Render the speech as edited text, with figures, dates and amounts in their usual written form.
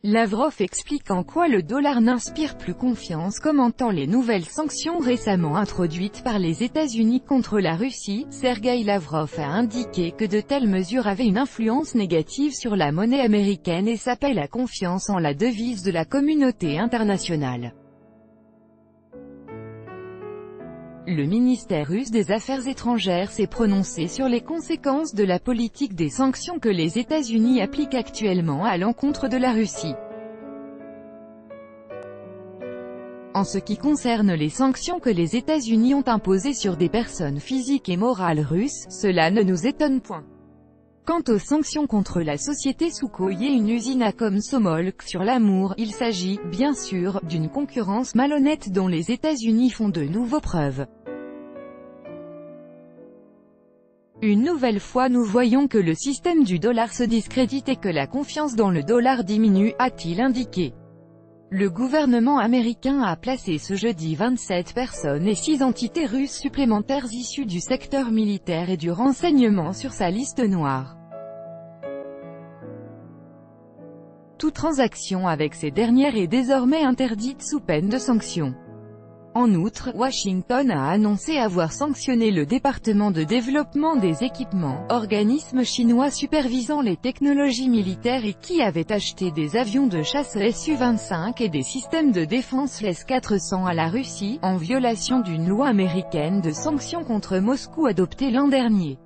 Lavrov explique en quoi le dollar n'inspire plus confiance, commentant les nouvelles sanctions récemment introduites par les États-Unis contre la Russie. Sergueï Lavrov a indiqué que de telles mesures avaient une influence négative sur la monnaie américaine et sapaient la confiance en la devise de la communauté internationale. Le ministère russe des Affaires étrangères s'est prononcé sur les conséquences de la politique des sanctions que les États-Unis appliquent actuellement à l'encontre de la Russie. En ce qui concerne les sanctions que les États-Unis ont imposées sur des personnes physiques et morales russes, cela ne nous étonne point. Quant aux sanctions contre la société Sukhoi et une usine à Komsomolsk sur l'Amour, il s'agit, bien sûr, d'une concurrence malhonnête dont les États-Unis font de nouveau preuve. Une nouvelle fois nous voyons que le système du dollar se discrédite et que la confiance dans le dollar diminue, a-t-il indiqué. Le gouvernement américain a placé ce jeudi 27 personnes et 6 entités russes supplémentaires issues du secteur militaire et du renseignement sur sa liste noire. Toute transaction avec ces dernières est désormais interdite sous peine de sanctions. En outre, Washington a annoncé avoir sanctionné le département de développement des équipements, organisme chinois supervisant les technologies militaires et qui avait acheté des avions de chasse Su-25 et des systèmes de défense S-400 à la Russie, en violation d'une loi américaine de sanctions contre Moscou adoptée l'an dernier.